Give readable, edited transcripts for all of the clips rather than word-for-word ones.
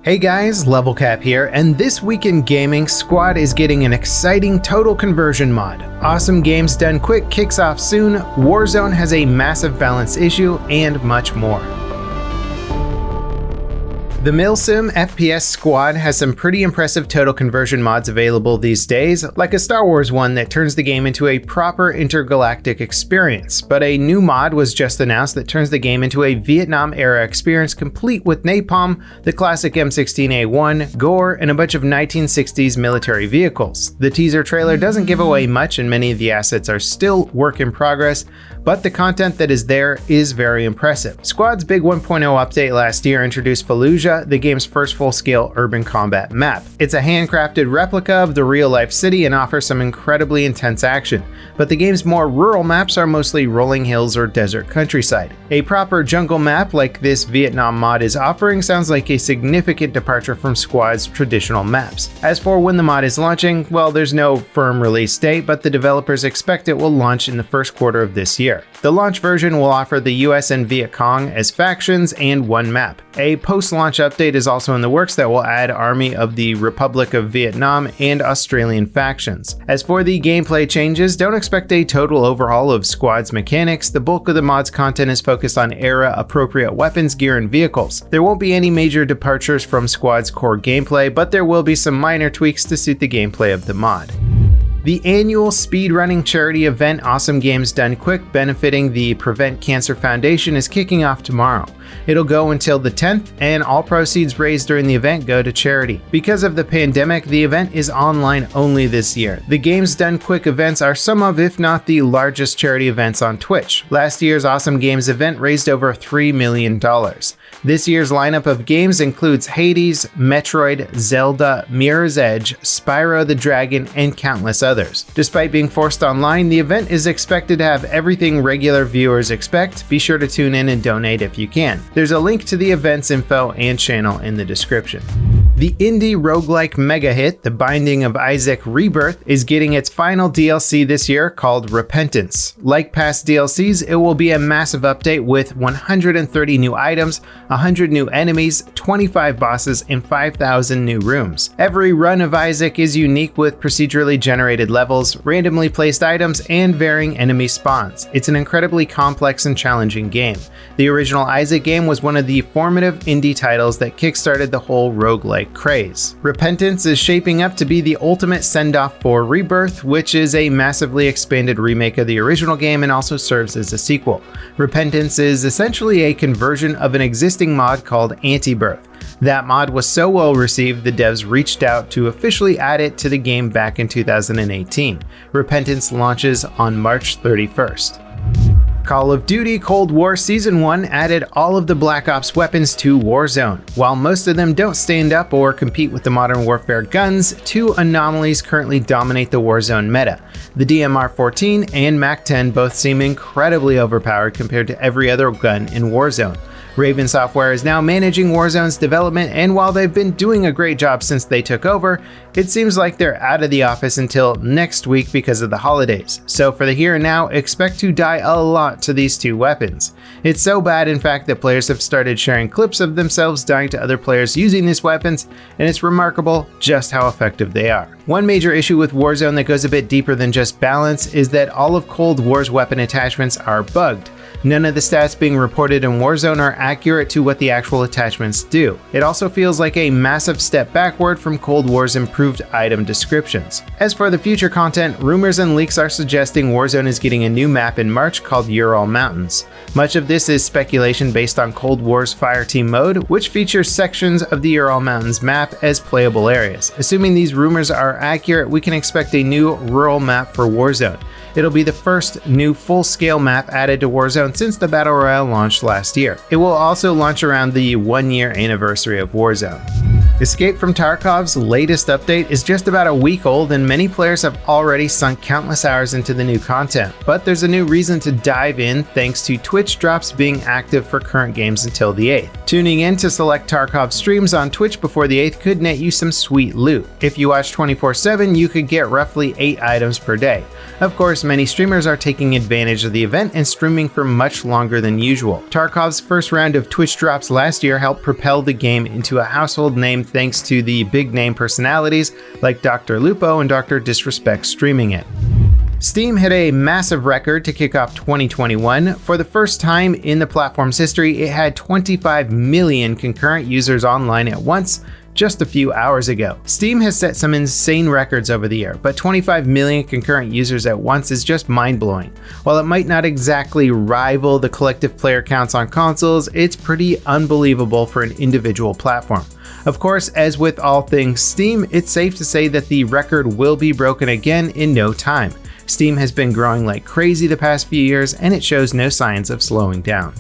Hey guys, LevelCap here, and this week in gaming, Squad is getting an exciting total conversion mod. Awesome Games Done Quick kicks off soon, Warzone has a massive balance issue, and much more. The Milestone FPS Squad has some pretty impressive total conversion mods available these days, like a Star Wars one that turns the game into a proper intergalactic experience, but a new mod was just announced that turns the game into a Vietnam-era experience complete with napalm, the classic M16A1, gore, and a bunch of 1960s military vehicles. The teaser trailer doesn't give away much and many of the assets are still work in progress, but the content that is there is very impressive. Squad's big 1.0 update last year introduced Fallujah, the game's first full-scale urban combat map. It's a handcrafted replica of the real-life city and offers some incredibly intense action, but the game's more rural maps are mostly rolling hills or desert countryside. A proper jungle map like this Vietnam mod is offering sounds like a significant departure from Squad's traditional maps. As for when the mod is launching, well, there's no firm release date, but the developers expect it will launch in the first quarter of this year. The launch version will offer the US and Viet Cong as factions and one map. A post-launch update is also in the works that will add Army of the Republic of Vietnam and Australian factions. As for the gameplay changes, don't expect a total overhaul of Squad's mechanics. The bulk of the mod's content is focused on era-appropriate weapons, gear, and vehicles. There won't be any major departures from Squad's core gameplay, but there will be some minor tweaks to suit the gameplay of the mod. The annual speedrunning charity event Awesome Games Done Quick, benefiting the Prevent Cancer Foundation, is kicking off tomorrow. It'll go until the 10th, and all proceeds raised during the event go to charity. Because of the pandemic, the event is online only this year. The Games Done Quick events are some of, if not the largest charity events on Twitch. Last year's Awesome Games event raised over $3 million. This year's lineup of games includes Hades, Metroid, Zelda, Mirror's Edge, Spyro the Dragon, and countless others. Despite being forced online, the event is expected to have everything regular viewers expect. Be sure to tune in and donate if you can. There's a link to the event's info and channel in the description. The indie roguelike mega hit, The Binding of Isaac Rebirth, is getting its final DLC this year called Repentance. Like past DLCs, it will be a massive update with 130 new items, 100 new enemies, 25 bosses, and 5,000 new rooms. Every run of Isaac is unique with procedurally generated levels, randomly placed items, and varying enemy spawns. It's an incredibly complex and challenging game. The original Isaac game was one of the formative indie titles that kickstarted the whole roguelike craze. Repentance is shaping up to be the ultimate send-off for Rebirth, which is a massively expanded remake of the original game and also serves as a sequel. Repentance is essentially a conversion of an existing mod called Anti-Birth. That mod was so well received, the devs reached out to officially add it to the game back in 2018. Repentance launches on March 31st. Call of Duty Cold War Season 1 added all of the Black Ops weapons to Warzone. While most of them don't stand up or compete with the Modern Warfare guns, two anomalies currently dominate the Warzone meta. The DMR-14 and MAC-10 both seem incredibly overpowered compared to every other gun in Warzone. Raven Software is now managing Warzone's development, and while they've been doing a great job since they took over, it seems like they're out of the office until next week because of the holidays. So for the here and now, expect to die a lot to these two weapons. It's so bad, in fact, that players have started sharing clips of themselves dying to other players using these weapons, and it's remarkable just how effective they are. One major issue with Warzone that goes a bit deeper than just balance is that all of Cold War's weapon attachments are bugged. None of the stats being reported in Warzone are accurate to what the actual attachments do. It also feels like a massive step backward from Cold War's improved item descriptions. As for the future content, rumors and leaks are suggesting Warzone is getting a new map in March called Ural Mountains. Much of this is speculation based on Cold War's Fireteam mode, which features sections of the Ural Mountains map as playable areas. Assuming these rumors are accurate, we can expect a new rural map for Warzone. It'll be the first new full-scale map added to Warzone since the Battle Royale launched last year. It will also launch around the 1-year anniversary of Warzone. Escape from Tarkov's latest update is just about a week old and many players have already sunk countless hours into the new content, but there's a new reason to dive in thanks to Twitch drops being active for current games until the 8th. Tuning in to select Tarkov streams on Twitch before the 8th could net you some sweet loot. If you watch 24/7, you could get roughly 8 items per day. Of course, many streamers are taking advantage of the event and streaming for much longer than usual. Tarkov's first round of Twitch drops last year helped propel the game into a household name thanks to the big name personalities like Dr. Lupo and Dr. Disrespect streaming it. Steam hit a massive record to kick off 2021. For the first time in the platform's history, it had 25 million concurrent users online at once just a few hours ago. Steam has set some insane records over the year, but 25 million concurrent users at once is just mind-blowing. While it might not exactly rival the collective player counts on consoles, it's pretty unbelievable for an individual platform. Of course, as with all things Steam, it's safe to say that the record will be broken again in no time. Steam has been growing like crazy the past few years, and it shows no signs of slowing down.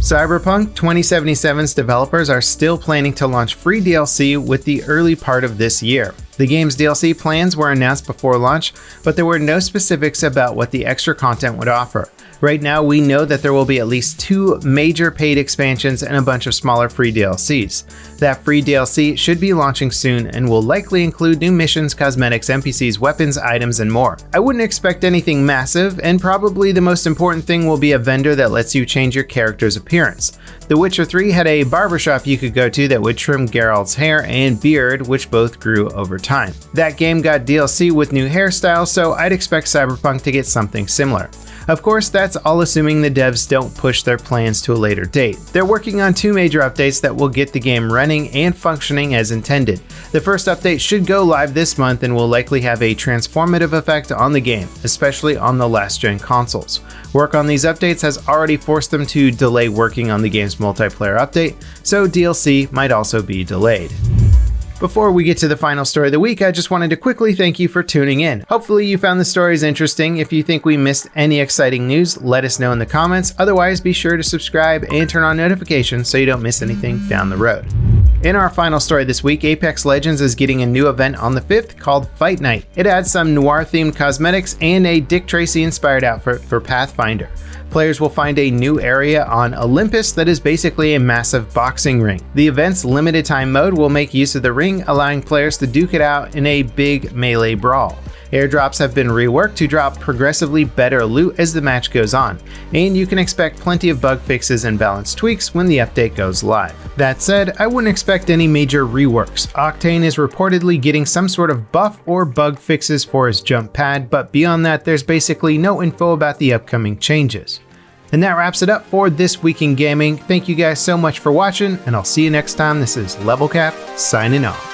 Cyberpunk 2077's developers are still planning to launch free DLC with the early part of this year. The game's DLC plans were announced before launch, but there were no specifics about what the extra content would offer. Right now, we know that there will be at least 2 major paid expansions and a bunch of smaller free DLCs. That free DLC should be launching soon and will likely include new missions, cosmetics, NPCs, weapons, items, and more. I wouldn't expect anything massive, and probably the most important thing will be a vendor that lets you change your character's appearance. The Witcher 3 had a barbershop you could go to that would trim Geralt's hair and beard, which both grew over time. That game got DLC with new hairstyles, so I'd expect Cyberpunk to get something similar. Of course, that's all assuming the devs don't push their plans to a later date. They're working on 2 major updates that will get the game running and functioning as intended. The first update should go live this month and will likely have a transformative effect on the game, especially on the last-gen consoles. Work on these updates has already forced them to delay working on the game's multiplayer update, so DLC might also be delayed. Before we get to the final story of the week, I just wanted to quickly thank you for tuning in. Hopefully you found the stories interesting. If you think we missed any exciting news, let us know in the comments. Otherwise, be sure to subscribe and turn on notifications so you don't miss anything down the road. In our final story this week, Apex Legends is getting a new event on the 5th called Fight Night. It adds some noir-themed cosmetics and a Dick Tracy-inspired outfit for Pathfinder. Players will find a new area on Olympus that is basically a massive boxing ring. The event's limited time mode will make use of the ring, allowing players to duke it out in a big melee brawl. Airdrops have been reworked to drop progressively better loot as the match goes on, and you can expect plenty of bug fixes and balance tweaks when the update goes live. That said, I wouldn't expect any major reworks. Octane is reportedly getting some sort of buff or bug fixes for his jump pad, but beyond that, there's basically no info about the upcoming changes. And that wraps it up for this week in gaming. Thank you guys so much for watching, and I'll see you next time. This is LevelCap signing off.